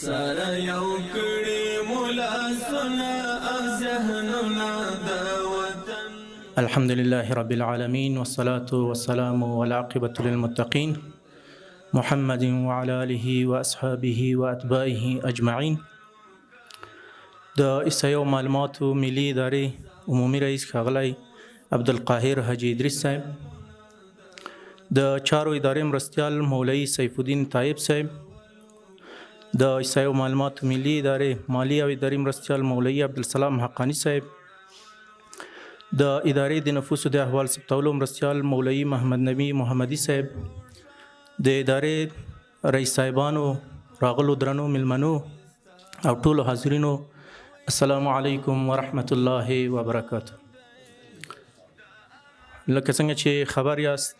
سره یو کړي مولا سنا ذهننا د وطن. الحمد لله رب العالمين والصلاة والسلام والعاقبة للمتقين محمد وعلى آله وأصحابه وأتباعه أجمعين. د اسایو معلوماتو ملي ادارې عمومي رئیس ښاغلی عبدالقاهر حاجي ادریس صاحب، د چارو ادارې مرستیال مولوي سیف الدین طایب صاحب، د اسایو معلوماتو ملي ادارې مالی او اداري مرستیال مولوي عبدالسلام حقانی صاحب، د ادارې د نفوسو د احوال ثبتولو مرستیال مولوي محمد نبی محمدي صاحب، د ادارې رئیس صاحبانو، راغلو درنو ملمنو او ټولو حاضرینو، السلام علیکم ورحمت الله وبرکاته. لکه څنګه چې خبر یاست،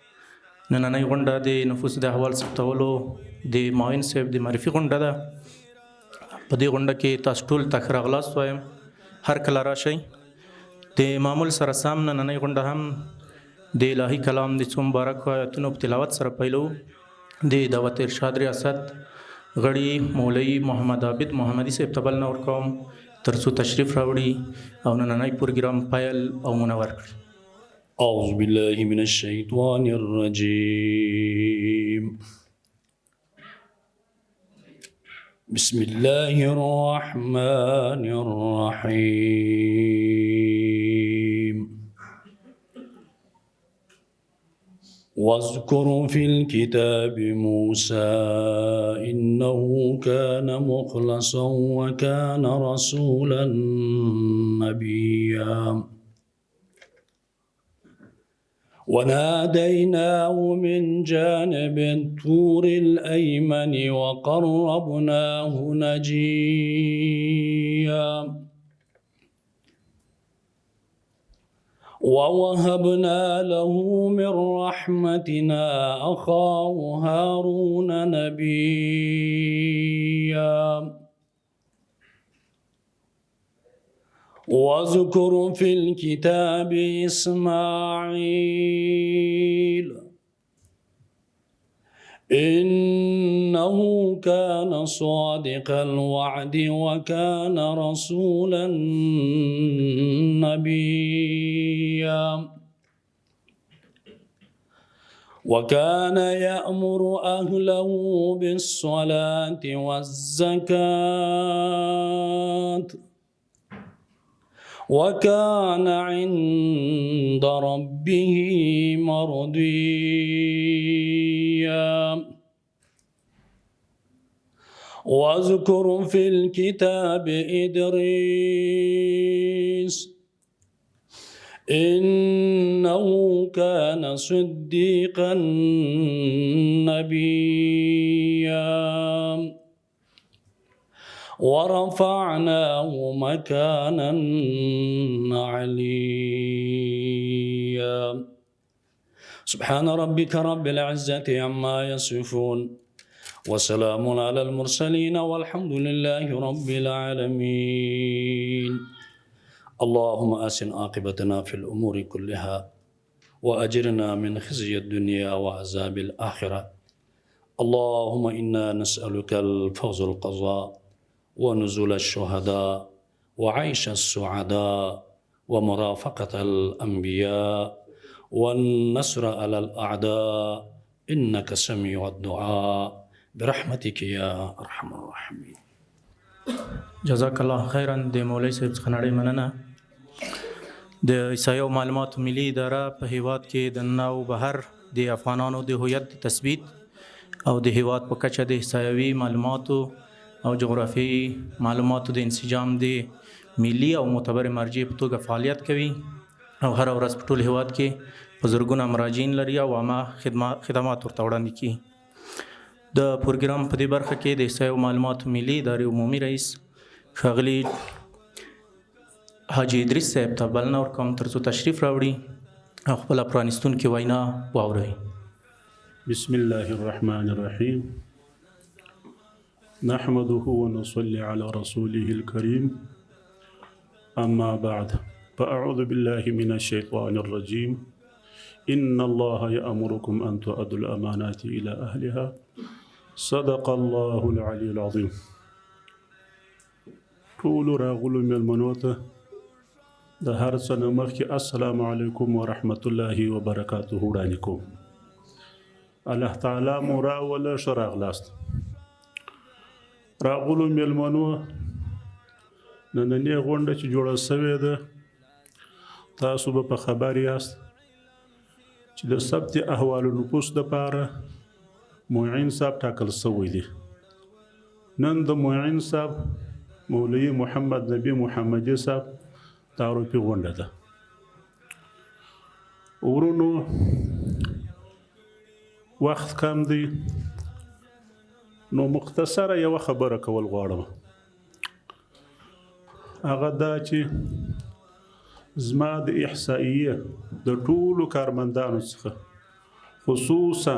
نننۍ غونډه د نفوسو د احوال ثبتولو د معاون صاحب د معرفي غونډه ده. په دې غونډه کې تاسو ټول ته ښه راغلاست وایم. هر کله راشئ. د معمول سره سم نننۍ غونډه هم د الهي کلام د څو مبارکو آیاتونو په تلاوت سره پیلو. د دعوت ارشاد ریاست غړي مولوي محمد عابد محمدي صاحب ته بلنه ورکوم تر څو تشریف راوړي او نننۍ پروګرام پیل او منور کړي. أعوذ بالله من الشيطان الرجيم. بسم الله الرحمن الرحيم. واذكر في الكتاب موسى إنه كان مخلصا وكان رسولا نبيا وناديناه من جانب الطور الأيمن وقربناه نجيا ووهبنا له من رحمتنا أخاه هارون نبيا واذكر في الكتاب إسماعيل إنه كان صادق الوعد وكان رسولا نبيا وكان يأمر أهله بالصلاة والزكاة وكان عند ربه مرضيا واذكر في الكتاب إدريس إنه كان صديقا نبيا ورفعناه مكانا عليا سبحان ربك رب العزة عما يصفون وسلام على المرسلين والحمد لله رب العالمين. اللهم أحسن عاقبتنا في الأمور كلها وأجرنا من خزي الدنيا وعذاب الآخرة. اللهم إنا نسألك الفوز القضاء ونزول الشهداء وعيش السعداء ومرافقة الأنبياء والنصر على الأعداء إنك سميع الدعاء برحمتك يا أرحم الراحمين. جزاک الله خیرا. د مولوي صاحب څخه نړۍ مننه. د اسایو معلوماتو ملي اداره په هیواد کې د ننه او بهر د افغانانو د هویت تثبیت او د هیواد په کچه د احصایوي معلوماتو او جغرافیایي معلوماتو د انسجام د ملي او معتبر مرجع په توګه فعالیت کوي او هر ورځ په ټول هیواد کې په زرګونه مراجعین لري او عامه خدمات ورته وړاندې کوي. د پروګرام په دې برخه کې د احصایو معلوماتو ملي ادارې عمومي رئیس ښاغلي حاجي ادریس صاحب ته بلنه ورکوم تر څو تشریف راوړي او خپله پرانستونکې وینا واوروي. بسم الله الرحمن الرحيم. نحمده ونصلي على رسوله الكريم. أما بعد فأعوذ بالله من الشيطان الرجيم. إن الله يأمركم أن تؤدوا الأمانات إلى أهلها. صدق الله العلي العظيم. ټولو راغلو مېلمنو ته د هر څه نه مخکې السلام علیکم ورحمت الله وبرکاته وړاندې کوم. الله تعالی مو راوله ښه راغلاست. راغلو مېلمنو نننۍ غونډه چې جوړه سوې ده تاسو به په خبر یاست چې د ثبت احوال نفوس دپاره معین صاحب ټاکل سوی دی. نن د معین صاحب مولوي محمد نبی محمدي صاحب تعارفي غونډه ده. ورونو وخت کم دی نو مختصره یوه خبره کول غواړم. هغه دا چې زما د احصائیه د ټولو کارمندانو څخه خصوصا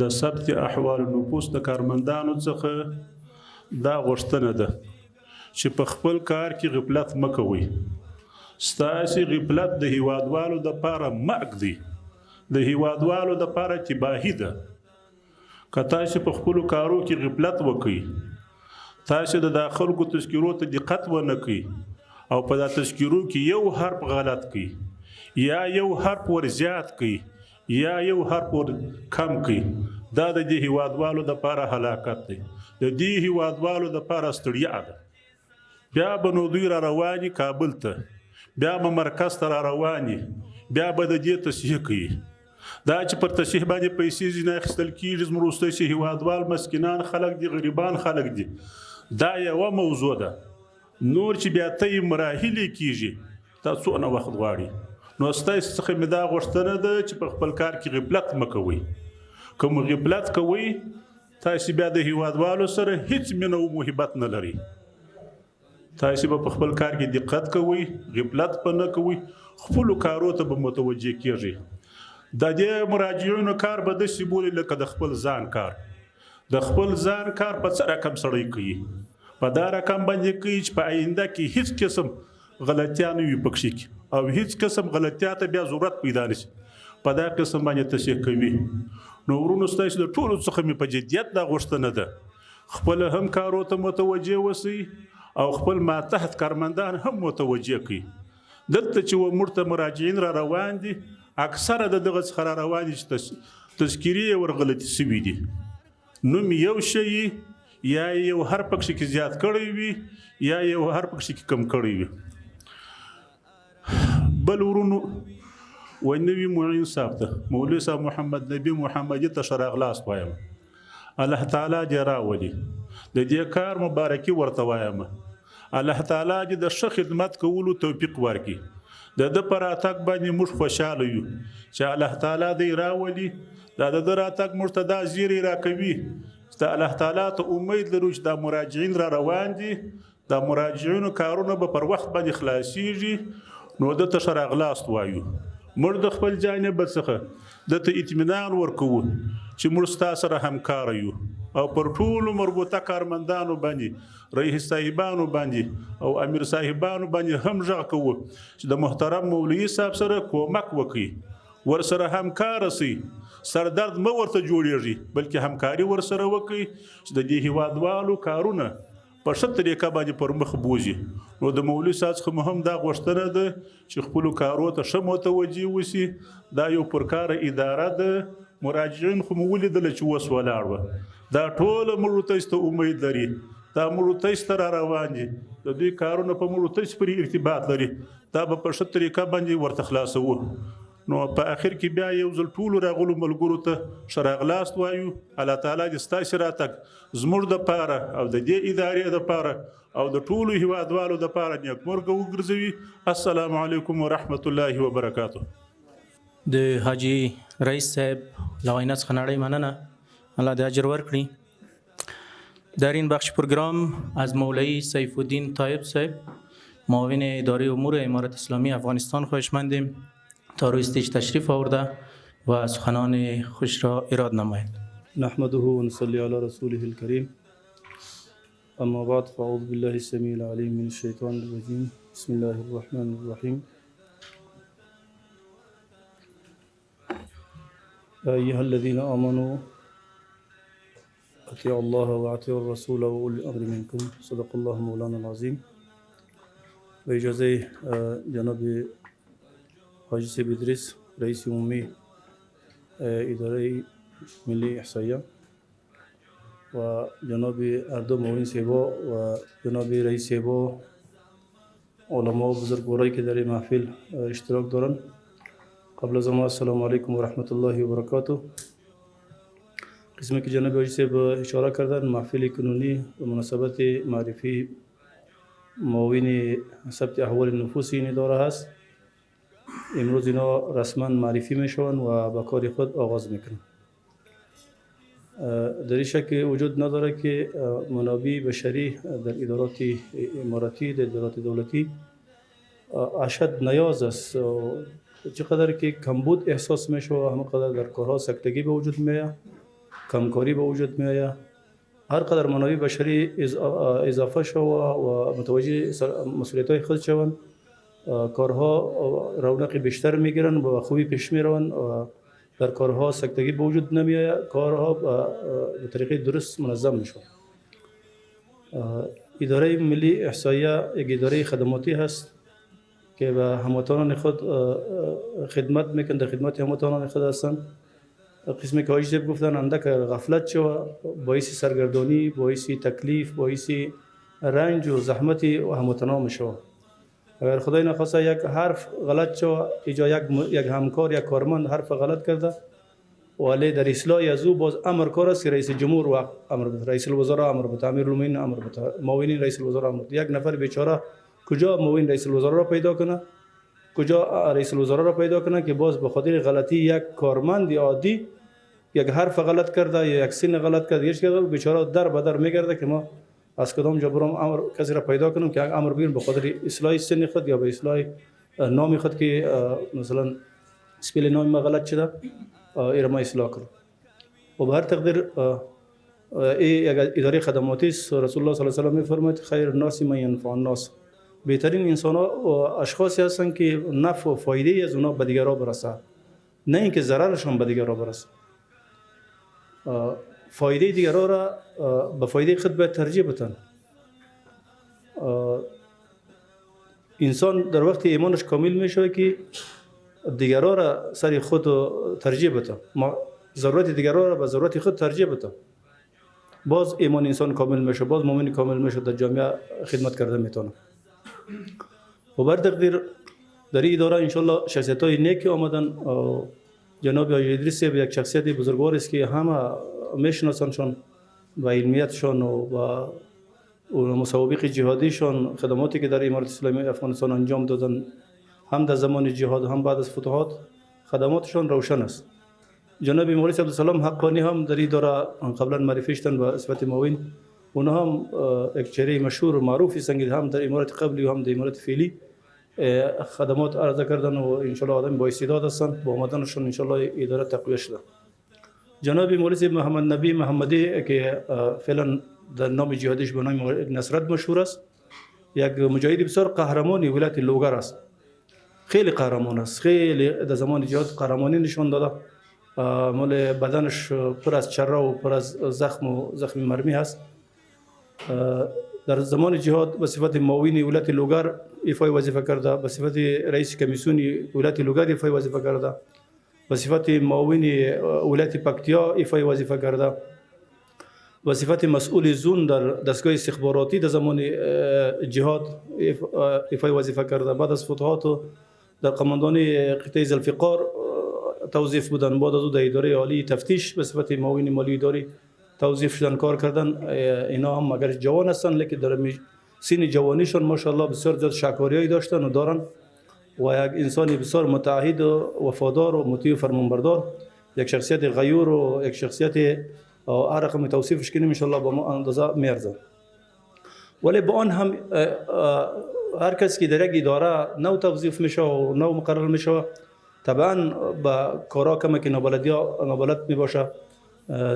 د ثبت احوال نفوس د کارمندانو څخه دا غوښتنه ده چې په خپل کار کې غفلت مه کوئ. ستاسې غفلت د هیوادوالو دپاره مرګ دی، د هیوادوالو دپاره تباهي ده. که تاسې په خپلو کارو کې غفلت وکئ، تاسې د دا خلکو تذکیرو ته دقت ونه کئ او په دا تذکیرو کې یو حرف غلط کئ یا یو حرف ور زیات کئ یا یو حرف ور کم کئ، دا د دې هیوادوالو دپاره هلاکت دی، د دې هیوادوالو دپاره ستړیا ده. بیا به نو دوی را رواني کابل ته، بیا به مرکز ته را رواني، بیا به د دې تصحیح کوي. دا چې پر تصحیح باندې پیسې ځینې اخیستل کېږي زموږ وروستی چې هیوادوال مسکینان خلک دي، غریبان خلک دي، دا یوه موضوع ده. نور چې بیا ته یې مراحلې کېږي دا څونه وخت غواړي. نو ستاسې څخه مې دا غوښتنه ده چې په خپل کار کې غفلت مه کوئ. که مو غفلت کوئ تاسې بیا د هیوادوالو سره هیڅ مینه و محبت نه لرئ. تاسې به په خپل کار کې دقت کوئ، غفلت به نه کوئ، خپلو کارو ته به متوجه کېږئ. د دې مراجعینو کار به داسې بولي لکه د خپل ځان کار. د خپل ځان کار په څه رقم سړی کوي، په دا رقم باندې کوي چې په آینده کې هیڅ قسم غلطیا نه وي پکښې کې او هیڅ قسم غلطیا ته بیا ضرورت پیدا نه شي. په دا قسم باندې تصحیح کوي. نو ورونو ستاسې د ټولو څخه مې په جدیت دا غوښتنه ده خپل هم کارو ته متوجه اوسئ او خپل ماتحت کارمندان هم متوجه کړي. دلته چې موږ ته مراجعین را روان دي اکثره د دغه څخه را روان دي چې تذکیرې یې ور غلطي سوي دي. نوم یو شی یا یو هر پکښې کې زیات کړی وي یا یو هر پکښې کې کم کړی وي. بل ورونو وایي نوي معین صاحب ته مولوي صاحب محمد نبی محمدي ته ښه راغلاست وایم. الله تعالی دې راولي، د دې کار مبارکي ورته وایم. الله تعالی دې د ښه خدمت کولو توفیق ورکړي. د ده په راتګ باندې موږ خوشحاله یو چې الله تعالی دې راولي. دا د ده راتګ موږ ته دا زیری راکوي چې الله تعالی ته امید لرو چې دا مراجعین را روان دي، دا مراجعینو کارونه به پر وخت باندې خلاصیږي. نو ده ته ښه راغلاست وایو. موږ د خپل جانب څخه ده ته اطمینان ورکوو چې موږ ستا سره همکاره یو او پر ټولو مربوطه کارمندانو باندې، رئیس صاحبانو باندې او امیر صاحبانو باندې هم غږ کوو چې د محترم مولوي صاحب سره کومک وکړي، ورسره همکاره سئ. سردرد مه ورته جوړیږي بلکې همکاري ورسره وکړي چې د دې هیوادوالو کارونه په ښه طریقه باندې پر مخ بوځي. نو د مولوي صاحب څخه مو هم دا غوښتنه ده چې خپلو کارو ته ښه متوجه اوسي. دا یو پرکاره اداره ده. مراجعین خو مو ولیدله چې اوس ولاړ وه. دا ټوله موږ تاسو ته امید لري، دا موږ تاسو ته را روان دي، د دوی کارونه په موږ تاسو پورې ارتباط لري. دا به په ښه طریقه باندې ورته خلاصوو. نو په آخر کې بیا یو ځل ټولو راغلو ملګرو ته ښه راغلاست وایو. الله تعالی دې ستاسې راتګ زموږ دپاره او د دې ادارې دپاره او د ټولو هیوادوالو دپاره نیکمرغه وګرځوي. السلام علیکم ورحمت الله وبرکاته. د حاجی رئیس صاحب له وینا څخه نړۍ مننه، الله دې اجر ورکړي. در این بخش پروگرام از مولوی سیف الدین طایب صاحب معاون اداره امور امارت اسلامی افغانستان خواهشمندیم تا روی استیج تشریف آورده و سخنان خوش را اراد نماید. نحمده و نصلي على رسوله الكريم. اما بعد فاعوذ بالله السميع العليم من الشيطان الرجيم. بسم الله الرحمن الرحيم. أيها الذين آمنوا أطيعوا الله وأطيعوا الرسول وأولي الأمر منكم. صدق الله مولانا العظيم. به اجازه جناب حاجی سیب ادریس رئیس عمومی اداره ملی احصایه و جناب اردو معاون سیبا و جناب رئیس سیبا، علما و بزرگوارایی که در این محفل اشتراک دارن، قبل از همه السلام علیکم و رحمت الله و برکاته. قسمی که جناب حاجی صاحب اشاره کردن، محفل کنونی به مناسبت معرفی معاون ثبت احوال نفوسی این اداره هست. امروز اینا رسما معرفی میشون و به کار خود آغاز میکنن. در این شک وجود نداره که منابع بشری در ادارات اماراتی، در ادارات دولتی اشد نیاز است. چقدر که کمبود احساس میشه همانقدر در کارها سکتگی به وجود میاد، کمکاری به وجود میاد. هر قدر منابع بشری اضافه شو و متوجه مسئولیت‌های خود شوند، کارها رونق بیشتر میگیرن و خوبی پیش میروند و در کارها سکتگی به وجود نمیاد، کارها به طریقه درست منظم میشه. اداره ملی احصایه یک اداره خدماتی هست که به هموطنان خود خدمت میکنه، در خدمت هموطنان خود هستند. قسمی که حاجی صاحب گفتن اندک غفلت شو باعث سرگردانی، باعث تکلیف، باعث رنج و زحمت هموطنان میشه. اگر خدای نخواسته یک حرف غلط شو، اینجا یک همکار، یک کارمند حرف غلط کرده ولی در اصلاح از او باز امر کار است که رئیس جمهور و امر بده، رئیس الوزراء امر بده، امیر المؤمنین امر بده، معاونین رئیس الوزراء امر بده. یک نفر بیچاره کجا معاون رئیس الوزراء را پیدا کنه، کجا رئیس الوزراء را پیدا کنه که باز به خاطر غلطی یک کارمند عادی یک حرف غلط کرده یا یک سین غلط کرده، هیچ که بیچاره در به در میگرده که ما از کدام جا برام امر کسی را پیدا کنم که امر بگیرم به خاطر اصلاح سن خود یا به اصلاح نام خود که مثلا اسپل نام ما غلط شده ایرا ما اصلاح کنم. و به هر تقدیر این اداره خدماتی است. رسول الله صلی الله علیه و آله میفرماید خیر الناس من ینفع الناس. بهترین انسان ها و اشخاصی هستند که نفع و فایده از اونها به دیگران برسه، نه اینکه ضررشون به دیگران برسه. فایده دیگران را به فایده خود باید ترجیح بدن. انسان در وقت ایمانش کامل میشه که دیگران را سر خود ترجیح بده، ضرورت دیگران را به ضرورت خود ترجیح بده. باز ایمان انسان کامل میشه، باز مؤمن کامل میشه، در جامعه خدمت کرده میتونه. و بر تقدیر در این اداره انشالله شخصیت های نیکی آمدن. جناب حاجی ادریس یک شخصیت بزرگوار است که همه میشناسنشان و علمیتشان و مسابقه جهادیشان، خدماتی که در امارت اسلامی افغانستان انجام دادن هم در زمان جهاد هم بعد از فتوحات، خدماتشان روشن است. جناب مولوی عبدالسلام حقانی هم در این دوره قبلا معرفی شدن به صفت معاون. اونها هم یک چهره مشهور و معروفی هستند، هم در امارت قبلی و هم در امارت فعلی خدمات عرضه کردن و انشالله آدم با استعداد هستند. با آمدنشون انشالله اداره تقویت شده. جناب مولوی محمد نبی محمدی که فعلا در نام جهادیش به نام نصرت مشهور است، یک مجاهد بسیار قهرمانی ولایت لوگر است. خیلی قهرمان است، خیلی در زمان جهاد قهرمانی نشان داده. مال بدنش پر از چره و پر از زخم مرمی هست. در زمان جهاد به صفت معاون ولایت لوگر ایفای وظیفه کرده، به صفت رئیس کمیسیون ولایت لوگر ایفای وظیفه کرده، به صفت معاون ولایت پکتیا ایفای وظیفه کرده، به صفت مسئول زون در دستگاه استخباراتی در زمان جهاد ایفای وظیفه کرده. بعد از فتوحات در قماندانی قطعه ذوالفقار توظیف بودن. بعد از او در اداره عالی تفتیش به صفت معاون مالی اداری توظیف شدن، کار کردن. اینا هم اگر جوان هستن لیکن در سن جوانیشون ماشاءالله بسیار زیاد شکاریایی داشتن و دارن و یک انسان بسیار متعهد و وفادار و مطیع و فرمانبردار، یک شخصیت غیور و یک شخصیت هر رقم توصیفش کنیم ان شاء الله با ما اندازه میارزه. ولی با آن هم هر کس که در یک اداره نو توظیف میشه و نو مقرر میشه طبعا با کارا کمی که نابلد میباشه،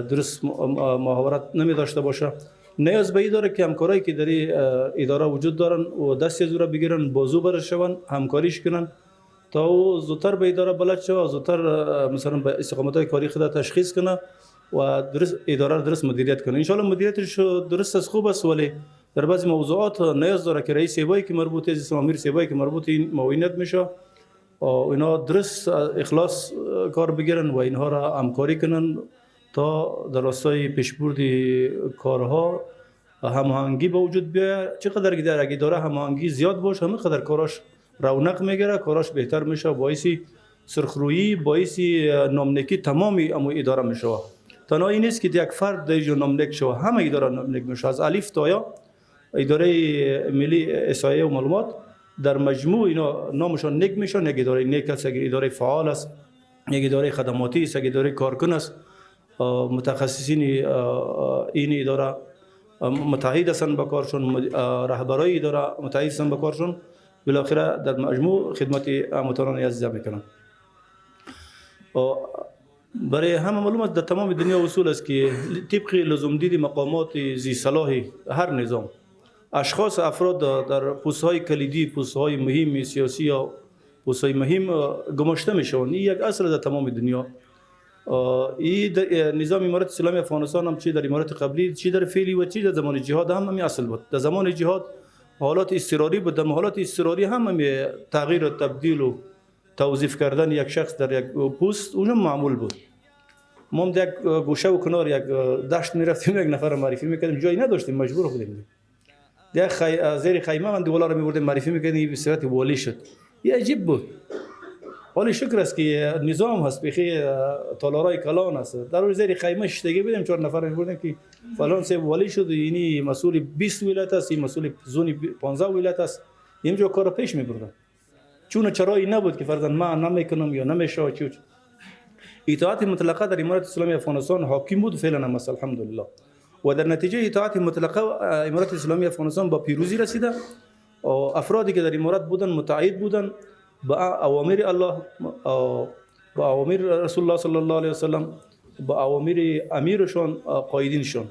درست محاورت نمی داشته باشه. نیاز به این داره که همکارایی که در اداره وجود دارن و دستی از او را بگیرن، بازو برش شون، همکاریش کنن تا او زودتر به اداره بلد شود، زودتر مثلا به استقامت‌های کاری خود تشخیص کنه و درست اداره را درست مدیریت کنه. ان شاء الله مدیریتش درست است، خوب است، ولی در بعضی موضوعات نیاز داره که رئیس سیبایی که مربوط است، امیر سیبایی که مربوط این معاونت میشه و اینا درست اخلاص کار بگیرن و اینها را همکاری کنن تا در راستای پیشبرد کارها هماهنگی به وجود بیاید. چقدر که در اداره هماهنگی زیاد باشه همینقدر کاراش رونق میگیره، کاراش بهتر میشه، باعث سرخرویی، باعث نامنیکی تمامی اداره میشه. تنها این نیست که یک فرد در نامنیک شود، همه اداره نامنیک میشه، از الف تا یا. اداره ملی احصایه و معلومات در مجموع اینا نامشان نیک میشن. یک اداره نیک است، یک اداره فعال است، یک اداره خدماتی است، یک اداره کارکن است. متخصصین این اداره متحد هستند به کارشون، رهبرای اداره متحد هستند به کارشون، بالاخره در مجموع خدمت هموطنان عزیز میکنن. برای همه معلومات در تمام دنیا اصول است که طبق لزومدید مقامات ذی صلاح هر نظام اشخاص افراد در پست‌های کلیدی، پست‌های مهم سیاسی یا پست‌های مهم گماشته میشوند. این یک اصل در تمام دنیا. این نظام امارت اسلامی افغانستان هم چی در امارت قبلی، چی در فعلی و چی در زمان جهاد هم همین اصل بود. در زمان جهاد حالات اضطراری بود، در حالات اضطراری هم تغییر و تبدیل و توظیف کردن یک شخص در یک پست اونم معمول بود. ما هم یک گوشه و کنار یک دشت میرفتیم، یک نفر معرفی میکردیم، جایی نداشتیم، مجبور بودیم. یک زیر خیمه من دولا رو میبردیم معرفی میکردیم، به صورت والی شد. یه عجیب بود. ولی شکر است که نظام هست، بخی تالارای کلان است. در روز زیر خیمه شتگی بدیم 4 نفر میبردیم که فلان سه والی شد، اینی مسئول 20 ولایت است، این مسئول زون 15 ولایت است. اینجا کار پیش میبردن. چون چرایی نبود که فرضاً من نمیکنم یا نمیشه. چون اطاعت مطلقه در امارت اسلامی افغانستان حاکم بود فعلا هم است الحمدلله. و در نتیجه اطاعت مطلقه امارت اسلامی افغانستان با پیروزی رسیده. و افرادی که در امارت بودن متعهد بودن با اوامر الله، با اوامر رسول الله صلی الله علیه و سلم، با اوامر امیرشون، قائدینشون.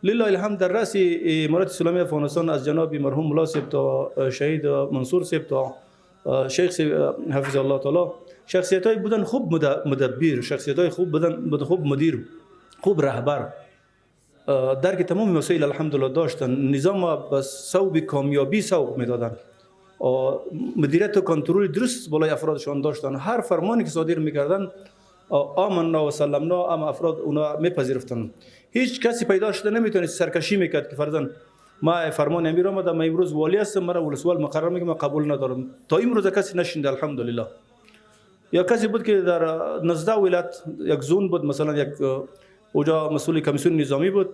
لله الحمد در رأس امارت اسلامی افغانستان از جناب مرحوم ملا صاحب تا شهید منصور صاحب تا شیخ حفظ الله تعالی شخصیت‌های بودن خوب مدبر، شخصیت‌های خوب بودن، خوب مدیر، خوب رهبر، درک تمام مسائل الحمدلله داشتن. نظام به صوب کامیابی سوق میدادن. مدیریت و کنترل درست بالای افرادشان داشتن. هر فرمانی که صادر میکردن آمنا و سلمنا، اما افراد اونا میپذیرفتن. هیچ کسی پیدا شده نمیتونست سرکشی میکرد که فرضاً ما فرمان امیر آمد، ما امروز والی هستم، مرا ولسوال مقرر میگم، من قبول ندارم. تا امروز کسی نشینده الحمدلله. یا کسی بود که در 19 ولایت یک زون بود، مثلا یک اوجا مسئول کمیسیون نظامی بود،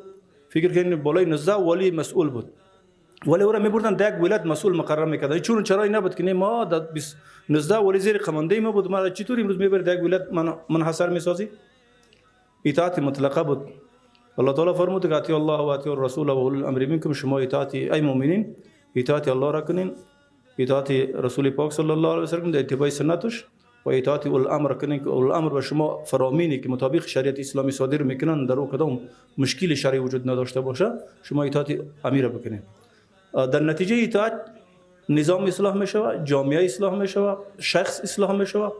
فکر کنید بالای 19 والی مسئول بود، ولی او را میبردن در یک ولایت مسئول مقرر میکردن. چون چرایی نبود که ما در 19 والی زیر قمانده ما بود، ما چطور امروز میبرید در یک ولایت منحصر میسازی؟ اطاعت مطلقه بود. الله تعالی فرمود که اطیعوا الله و اطیعوا الرسول و اولی الامر منکم، شما اطاعت ای مؤمنین اطاعت الله را کنین، اطاعت رسول پاک صلی الله علیه و سلم در اتباع سنتش، و اطاعت اول الامر کنین که اول الامر به شما فرامینی که مطابق شریعت اسلامی صادر میکنن در او کدام مشکل شرعی وجود نداشته باشه، شما اطاعت امیر بکنین. در نتیجه اطاعت نظام اصلاح میشود، جامعه اصلاح میشود، شخص اصلاح میشود.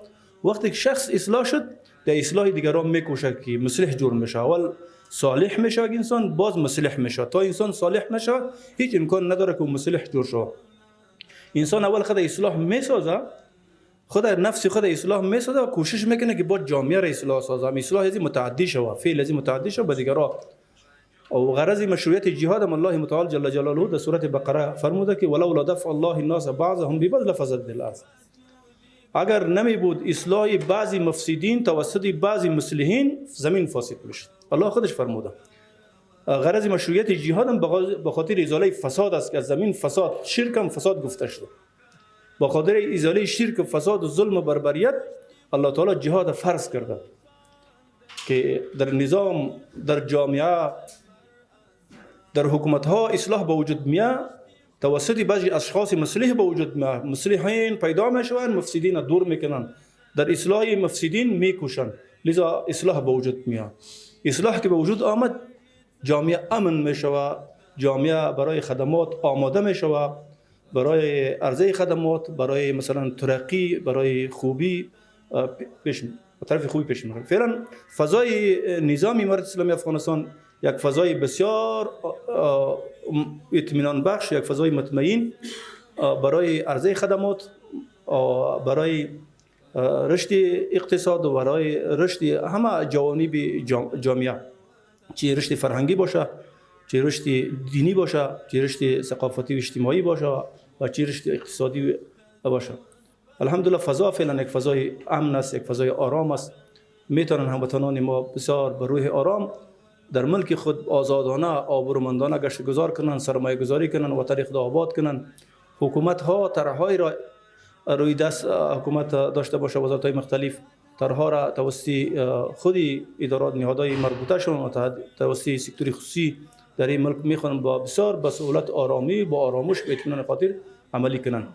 وقتی که شخص اصلاح شد، در اصلاح دیگران میکوشه که مصلح جور میشه. اول صالح میشه انسان، باز مصلح میشه. تا انسان صالح نشه هیچ امکان نداره که مصلح جور شه. انسان اول خود اصلاح میسازه، خود نفس خود اصلاح میسازه و کوشش میکنه که با جامعه را اصلاح سازه. اصلاح ازی متعدی شود، فعل ازی متعدی شود به دیگران. او غرض مشروعیت جهاد الله متعال جل جلاله در سوره بقره فرموده که ولولا دفع الله الناس بعضهم ببعض لفسدت الارض. اگر نمی بود اصلاح بعضی مفسدین توسط بعضی مصلحین، زمین فاسد میشد. الله خودش فرموده. غرض مشروعیت جهاد هم به خاطر ازاله فساد است که از زمین فساد، شرک هم فساد گفته شده. با خاطر ازاله شرک، فساد و ظلم و بربریت الله تعالی جهاد فرض کرده که در نظام، در جامعه، در حکومت ها اصلاح به وجود میاد توسط بعضی اشخاص مصلح به وجود میاد. مصلحین پیدا میشوند، مفسدین دور میکنن، در اصلاح مفسدین میکوشن، لذا اصلاح به وجود میاد. اصلاح که به وجود آمد، جامعه امن میشود، جامعه برای خدمات آماده میشود، برای عرضه خدمات، برای مثلا ترقی، برای خوبی پیش و طرف خوبی پیش میره. فعلا فضای نظام امارت اسلامی افغانستان یک فضای بسیار اطمینان بخش، یک فضای مطمئن برای عرضه خدمات، برای رشد اقتصاد و برای رشد همه جوانب جامعه، چه رشد فرهنگی باشه، چه رشد دینی باشه، چه رشد ثقافتی و اجتماعی باشه و چه رشد اقتصادی باشه. الحمدلله فضا فعلا یک فضای امن است، یک فضای آرام است. میتونن هموطنان ما بسیار به روح آرام در ملک خود آزادانه آبرومندانه گشت گذار کنن، سرمایه گذاری کنن و طریق آباد کنن. حکومت ها طرحهای را روی دست حکومت داشته باشه، وزارت های مختلف طرحها را توسط خود ادارات نهادهای مربوطه شون و توسط سکتور خصوصی در این ملک میخوان با بسیار به سهولت آرامی با آرامش به اطمینان خاطر عملی کنن.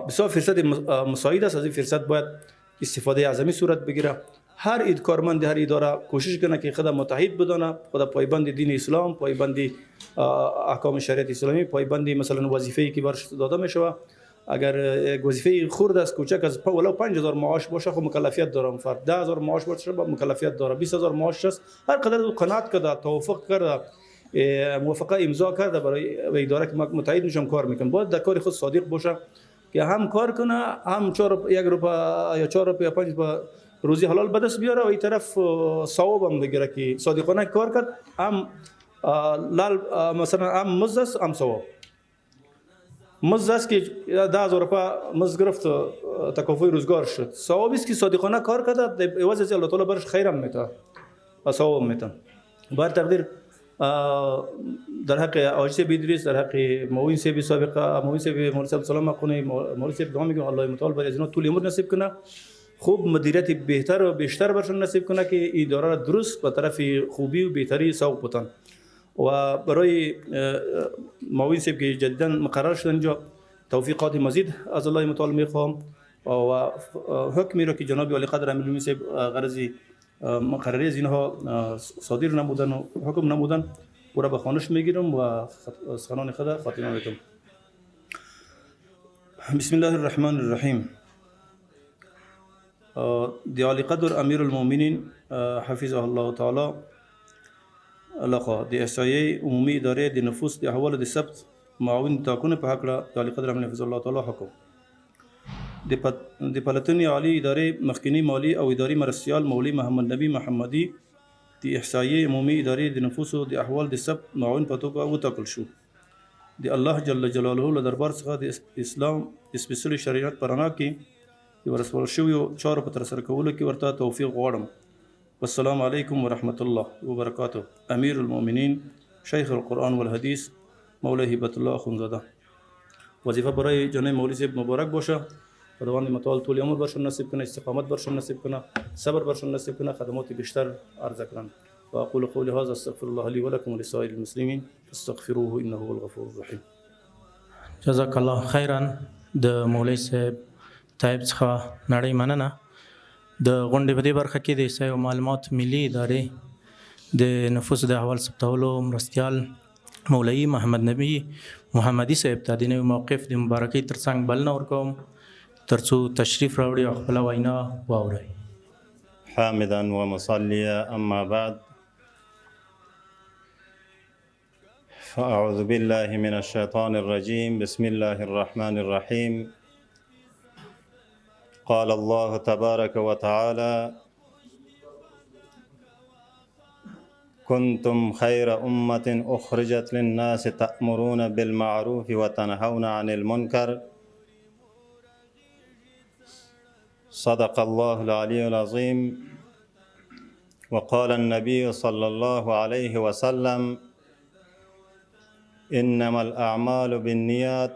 بسیار فرصت مساعد است. از این فرصت باید استفاده اعظمی صورت بگیره. هر کارمند هر اداره کوشش کنه که خود متحد بدانه، خود پایبند دین اسلام، پایبند احکام شریعت اسلامی، پایبند مثلا وظیفه‌ای که برش داده میشه. اگر یک وظیفه خرد است کوچک از ولو 5000 معاش باشه خب مکلفیت داره، فرد 10000 معاش باشه مکلفیت داره، 20000 معاش است. هر قدر قناعت کرده، توافق کرده، موافقه امضا کرده برای اداره که متحد میشم کار میکنه، باید در کار خود صادق باشه که هم کار کنه، هم 1 روپیه یا 4 روپیه 5 روپیه روزی حلال به دست بیاره و این طرف ثواب هم بگیره که صادقانه کار کرد، هم مثلا هم مزد است هم ثواب. مزد است که 10000 روپیه مزد گرفت تکافؤ روزگار شد، ثوابی است که صادقانه کار کرده، عوض از الله تعالی برش خیرم میده و ثواب میده. بر تقدیر در حق عاجز بیدریس، در حق معین سیبی سابقه، معین سیبی مولوی صاحب سلام کنه، مولوی صاحب دعا میگم الله متعال بر از اینا طول عمر نصیب کنه، خوب مدیریت بهتر و بیشتر برشون نصیب کنه که اداره را درست به طرف خوبی و بهتری سوق بتن. و برای معین سیب که جدیدا مقرر شدن اینجا توفیقات مزید از الله متعال میخوام و حکمی را که جناب ولی قدر امیرالمومنین صاحب غرضی مقرری از اینها صادر نمودن و حکم نمودن او را به خوانش میگیرم و سخنان خود خاتمه میدم. بسم الله الرحمن الرحیم. دی علی قدر امیرالمومنین حفظه الله تعالی لقا دی احصایه عمومی اداره دی نفوس دی احوال دی ثبت معاون تاکنه په حق دی علی قدر امیرالمومنین حفظه الله تعالی حکم د پلتنی عالی اداره مخکنی مالی او اداری مرسیال مولوی محمد نبی محمدی دی احصایه عمومی اداره دی نفوس دی احوال دی ثبت معاون په توګه وټاکل شو. دی الله جل جلاله له دربار څخه د اسلام سپیشل شریعت پرانا کې د ورسول شویو چارو په ترسره کولو کې ورته توفیق غواړم. والسلام علیکم ورحمة الله وبرکاته. امیر المؤمنین شیخ القرآن والحدیث مولوی هبت الله اخوندزاده. وظیفه برای جناب مولوی صاحب مبارک باشه، خداوند متعال طول عمر برشون نصیب کنه، استقامت برشون نصیب کنه، صبر برشون نصیب کنه، خدمات بیشتر عرضه کنن. و اقول قولی هذا استغفر الله لي ولكم ولسائر المسلمين فاستغفروه انه هو الغفور الرحیم. جزاک الله خیرا. د مولوی صاحب طیب څخه نړۍ مننه. د غونډې په دې برخه کې د احصایې او معلومات ملي ادارې د نفوس د احوال ثبتولو مرستیال مولوي محمد نبی محمدي صاحب ته د نوي موقف د مبارکۍ ترڅنګ بلنه ورکوم ترڅو تشریف راوړي او خپله وینا واورئ. حامدا ومصليا أما بعد فأعوذ بالله من الشيطان الرجيم. بسم الله الرحمن الرحيم. قال الله تبارك وتعالى: كنتم خير أمة أخرجت للناس تأمرون بالمعروف وتنهون عن المنكر. صدق الله العلي العظيم. وقال النبي صلى الله عليه وسلم: إنما الأعمال بالنيات.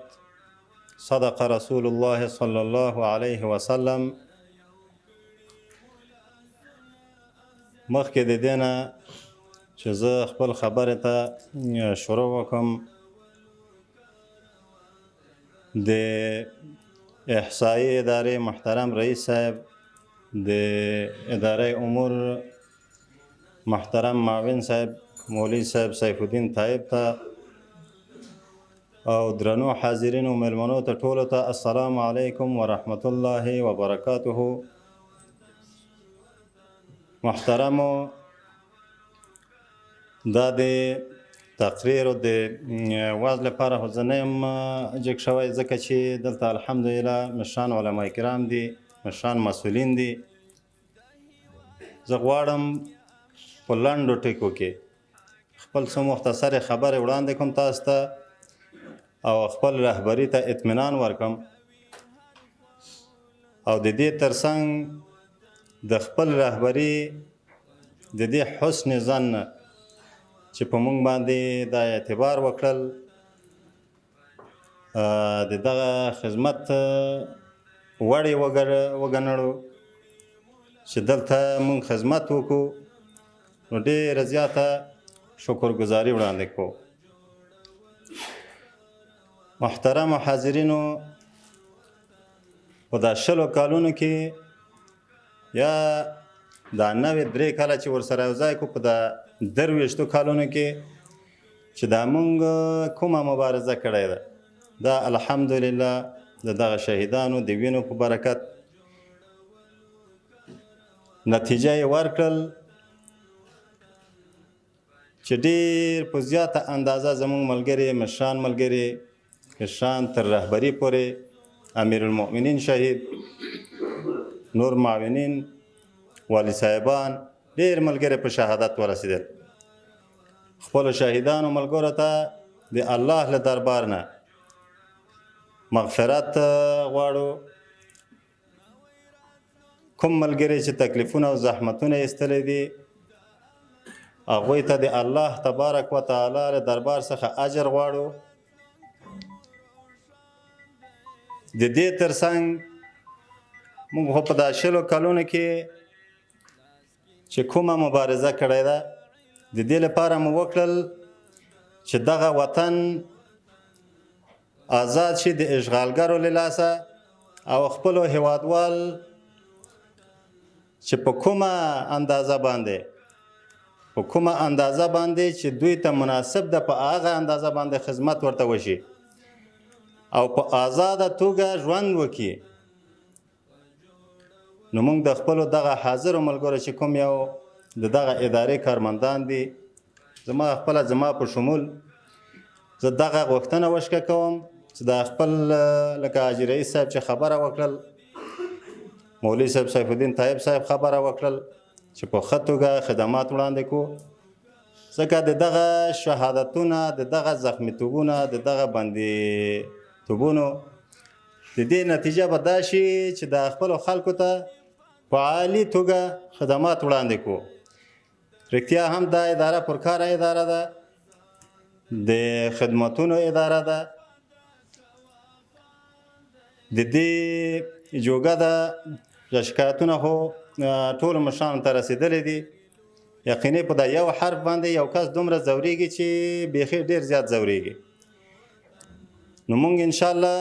صدق رسول الله صلى الله عليه وسلم. مخکې د دې نه چې زه خپل خبرې ته شروع وکړم، د احصایې ادارې محترم رئیس صاحب، د ادارې امور محترم معاون صاحب مولوی صاحب سیف الدین طیب ته او درنو حاضرینو مېلمنو ته ټولو ته السلام علیکم ورحمت الله وبرکاته. محترمو دا د تقریر او د واز لپاره خو زه نه یم جګ شوی ځکه چې دلته الحمدلله مشران علما کرام دي مشران مسؤلین دي زه غواړم په لنډو ټکو کې خپل څه مختصرې خبرې وړاندې کوم تاسو ته او خپل رهبري ته اطمینان ورکم او د دې ترڅنګ د خپل رهبري د دې حسن ظن چې په موږ باندې دا اعتبار وکړل د دغه خدمت وړ یې وګڼلو چې دلته موږ خدمت وکړو نو ډېره زیاته شکرګزاري وړاندې کوو محترمو حاضرینو په دا 20 کالونو کې یا دا 93 کاله چې ورسره یوځای کړو په دا 23 کالونو کې چې دا موږ کومه مبارزه کړې ده دا الحمدلله د دغه شهیدانو د وینو په برکت نتیجه یې ورکړل چې ډېر په زیاته اندازه زموږ ملګري مشران تر رهبري پورې امیر المؤمنین شهید نور معاونین والی صاحبان ډېر ملګري په شهادت ورسېدل خپلو شهیدانو ملګرو ته د الله له دربار نه مغفرت غواړو کوم ملګري چې تکلیفونه او زحمتونه ایستلی دي هغوی ته د الله تبارک وتعالی له دربار څخه اجر غواړو د دې ترڅنګ موږ خو په دا 20 کلونو کې چې کومه مبارزه کړې ده د دې لپاره مو وکړل چې دغه وطن آزاد شي د اشغالګرو له لاسه او خپلو هیوادوال چې په کومه اندازه باندې چې دوی ته مناسب ده په هغه اندازه باندې خدمت ورته وشي او په آزاده توګه ژوند وکړي نو موږ د خپلو دغه حاضرو ملګرو چې کوم یو د دغه ادارې کارمندان دي زما په شمول زه دغه غوښتنه وشکه کوم چې د خپل لکه حاجي رئیس صاحب چې خبره وکړل مولوي صاحب سیف الدین طیب صاحب خبره وکړل چې په ښه توګه خدمات وړاندې کړو ځکه د دغه شهادتونه د دغه زخمیتوبونه د دغه بندیتوبونو د دې نتیجه به دا شي چې د خپلو خلکو ته په عالي توګه خدمات وړاندې کړو رښتیا هم دا اداره پرکاره اداره ده د خدمتونو اداره ده د دې جوګه ده شکایتونه خو ټولو مشرانو ته رسېدلی دي یقیني په دا یو حرف باندې یو کس دومره ځورېږي چې بیخي ډېر زیات ځورېږي نو موږ انشاءالله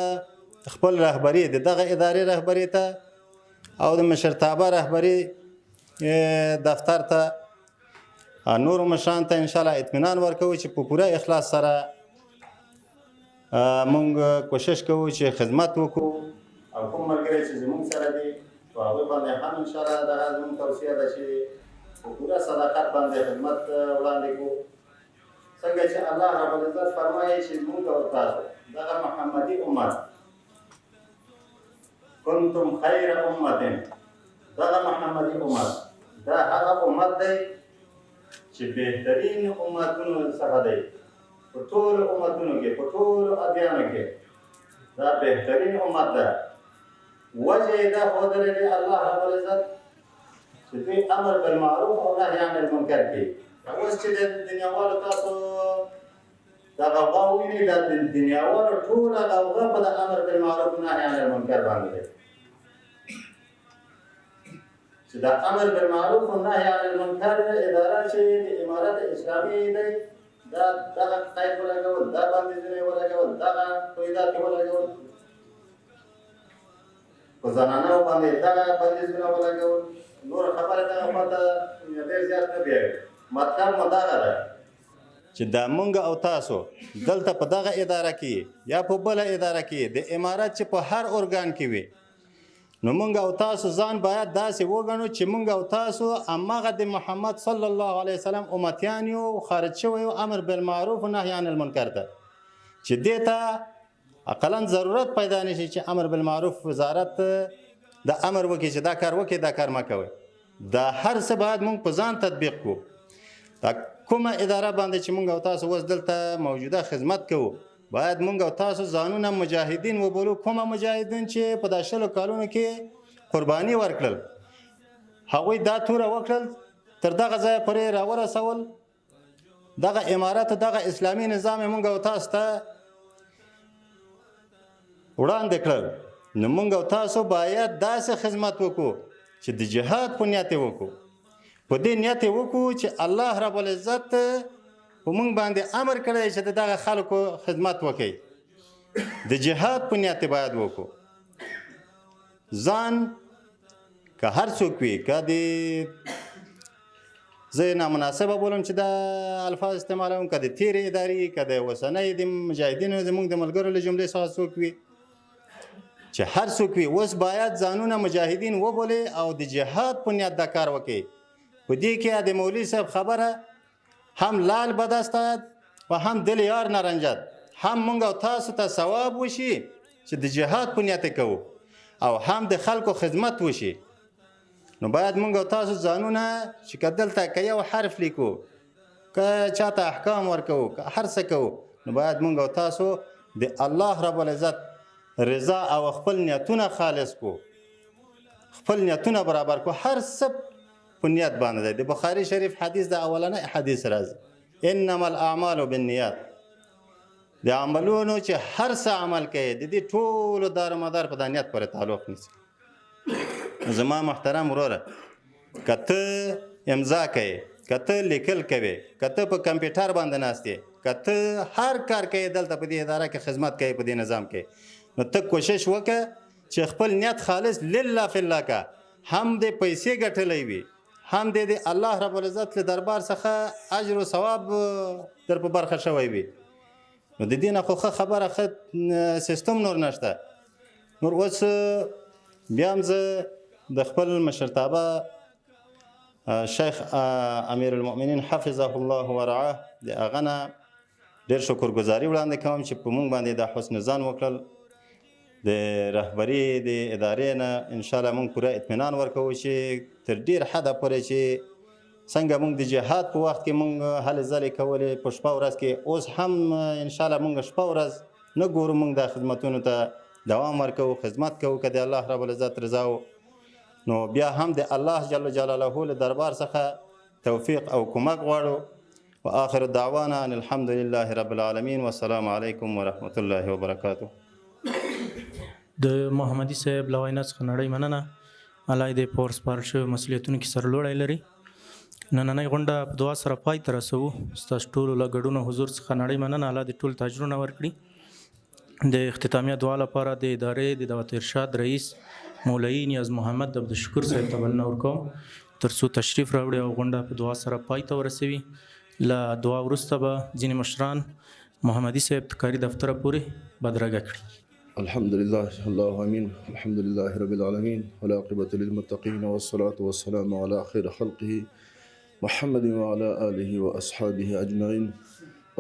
خپل رهبري د دغه ادارې رهبري ته او د مشرتابه رهبري دفتر ته نورو مشران ته انشاءالله اطمینان ورکوو چې په پوره اخلاص سره موږ کوشش کوو چې خدمت وکړو او کوم ملګري چې زموږ سره دي په هغوی باندې هم انشاءالله دغه زموږ توصیه ده چې په پوره صداقت باندې خدمت وړاندې کړو څنګه چې الله رب العزت فرمایي چې موږ او تاسو دغه محمدي امت کنتم خیر امت دغه محمدي امت دا هغه امت دی چې بهترین امتونو څخه دی په ټولو امتونو کې په ټولو ادیانو کې دا بهترین امت ده وجه یې دا ښودلی دی الله رب العزت چې دوی امر بالمعروف او نهی عن المنکر کوي اوس چې د دنیاوالو تاسو دا غوغا وینئ دا د دنیاوالو ټوله غوغا په د امر بالمعروف او نهی عن المنکر باندې دی چې دا امر بالمعروف او نهی عن المنکر اداره چې د امارت اسلامي دی دا دغه قید ولګول دا بندیزونه ولګول دغه تویدات ولګول په زنانو باندې دغه بندیزونه ولګول نور خبره دغه پته ډېر زیات نه بیایي مطلب مو دغه ده چې دا مونږ او تاسو دلته په دغه اداره کې یا په بله اداره کې د امارت چې په هر ارګان کې وي نو موږ او تاسو ځان باید داسې وګڼو چې موږ او تاسو هماغه د محمد صلی الله علیه وسلم امتیان یو، خارج شوی یو امر بالمعروف و نهی عن المنکر ته، چې دې ته اقلا ضرورت پیدا نشي چې امر بالمعروف وزارت د امر وکړي چې دا کار وکړي دا کار مه کوئ. دا هر څه باید موږ په ځان تطبیق کړو. دا کومه اداره باندې چې موږ او تاسو اوس دلته موجوده خدمت کوو، باید موږ او تاسو ځانونه مجاهدین وبولو. کومه مجاهدین چې په دا 20 کالونو کې قرباني ورکړل، هغوی دا توره وکړل تر دغه ځایه پورې راورسول، دغه امارت دغه اسلامي نظام یې موږ او تاسو ته وړاندې کړل. نو موږ او تاسو باید داسې خدمت وکړو چې د جهاد په نیت یې وکړو، په دې نیت یې وکړو چې الله رب العزت په موږ باندې امر کړی چې دغه خلکو خدمت وکړي. د جهاد په نیت باید وکړو. ځان که هر څوک وي، که د زه نامناسبه بولم چې دا الفاظ استعمالوم، که د تیرې ادارې، که د اوسنۍ د مجاهدینو زموږ د ملګرو له جملې څخه څوک وي، چې هر څوک وي اوس باید ځانونه مجاهدین وبولي او د جهاد په نیت دا کار وکړي. په دې کې د مولوي صاحب خبره هم لال بدستاد و هم دل یار نارنجد، هم موږ او تاسو ته ثواب وشي چې د جهاد په نیت کوو، او هم د خلکو خدمت وشي. نو باید موږ او تاسو ځانونه چې که دلته که یو حرف لیکو، که چاته احکام ورکوو، که هر څه کوو، نو باید موږ او تاسو د الله رب العزت رضا او خپل نیتونه خالص کو، خپل نیتونه برابر کو. هر څه په نیت باندې دی. د بخاري شریف حدیث د اولنی حدیث راځي، انما الاعمال بالنیات. د عملونو چې هر څه عمل کوي د دې ټولو دارومدار په د نیت پورې تعلق نیسي. زما محترم وروره، که ته امضا کوي، که ته لیکل کوي، که ته په کمپیوټر باندې ناست یې، که ته هر کار کوي دلته په دې اداره کې خدمت کوي، په دې نظام کې، نو ته کوشش وکړه چې خپل نیت خالص لله فی الله کا. هم د پیسې ګټلی وي، هم د الله رب العزت له دربار څخه اجر و ثواب در په برخه شوی وي. نو د دې نه خو ښه خبره، ښه سیستم نور نشته. نور اوس بیا هم زه د خپل مشرتابه شیخ امیر المؤمنین حفظه الله ورعاه د هغه نه ډېر شکرګزاري وړاندې کوم چې په موږ باندې د حسن ځان وکړل. د رهبري د ادارې نه انشاءالله موږ پوره اطمینان ورکوو چې تر ډېر حده پورې چې څنګه موږ د جهاد په وخت کې موږ هلې ځلې کولې په شپه ورځ کې، اوس هم انشاءالله موږ شپه ورځ نه ګورو، موږ د خدمتونو ته دوام ورکوو، خدمت کوو که د الله رب العزت رضا و. نو بیا هم د الله جل جلاله له دربار څخه توفیق او کمک غواړو. و آخر دعوانا ان الحمد لله رب العالمین والسلام علیکم ورحمة الله وبرکاته. د محمدي صاحب له وینا څخه نړۍ مننه. الله دې په ورسپارل شویو مسؤلیتونو کې سرلوړی لري. نننۍ غونډه په دعا سره پای ته رسوو. ستاسو ټولو له ګډون او حضور څخه نړۍ مننه. الله دې ټول تاجرونه ورکړي. د اختتامیه دعا لپاره د ادارې د دعوت ارشاد رئیس مولوي نیاز محمد عبدالشکور صاحب ته بلنه ورکوم تر څو تشریف راوړي او غونډه په دعا سره پای ته ورسوي. له دعا وروسته به ځینې مشران محمدي صاحب کاري دفتره پورې بدرګه کړي. الحمد لله الله امين. الحمد لله رب العالمين والعاقبة للمتقين والصلاة والسلام على خير خلقه محمد وعلى آله وأصحابه أجمعين.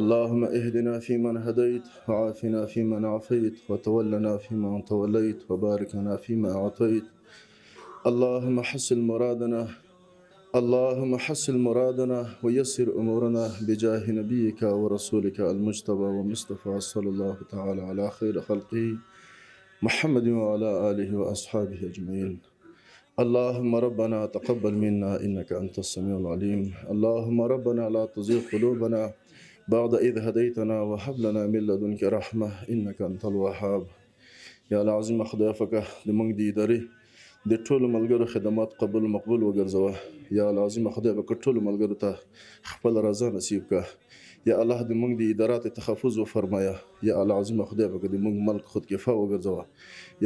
اللهم اهدنا فيمن هديت وعافنا فيمن عافيت وتولنا فيمن توليت وبارك لنا فيما أعطيت. اللهم حسن مرادنا، اللهم حسن مرادنا ويسر أمورنا بجاه نبيك ورسولك المجتبى ومصطفى صلى الله تعالى على خير خلقه محمد وعلى آله وأصحابه أجمعين. اللهم ربنا تقبل منا إنك أنت السميع العليم. اللهم ربنا لا تزغ قلوبنا بعد إذ هديتنا وهب لنا من لدنك رحمة إنك أنت الوهاب. يا العظيم خدای فکه د موږ د ادارې د ټولو ملګرو خدمات قبول مقبول وګرځوه. یا العظیم خدای فکه ټولو ملګرو ته خپل رضا نصیب که. یا الله د موږ د ادارات تحفظ وفرمایه. یا العظیم خدای فکه د موږ ملک خودکفا وګرځوه.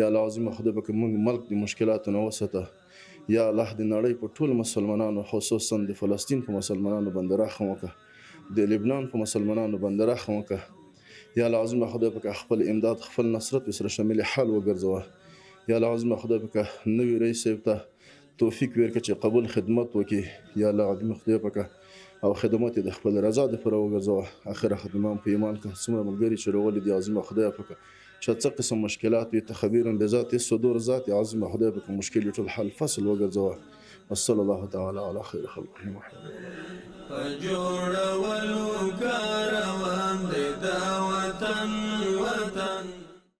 یا العظیم خدای فکه موږ ملک د مشکلاتو نه وساته. یا الله د نړۍ په ټولو مسلمانانو خصوصا د فلسطین په مسلمانانو باندې رحم وکړه، د لبنان په مسلمانانو باندې رحم وکړه. یا العظیم خدای پاک خپل امداد خپل نصرت سره شامل حال وګرځوه. یا الله عظیم خدای پاکه نوی رئیس صاحب ته توفیق ورکړه چې قبول خدمت وکړي یا الله عظیم خدای پاکه او خدمات د خپل رضا دپاره وګرځوه اخره ختمه په ایمان که څومره ملګري چې راغلي دي عظیمه خدای پاکه چې څه قسم مشکلات وي ته خبیر بذات الصدور ذات عظیمه خدای پاکه مشکل ټول حل فصل وګرځوه وصلی الله تعالی علی خیر خلقه محمد فجوړولو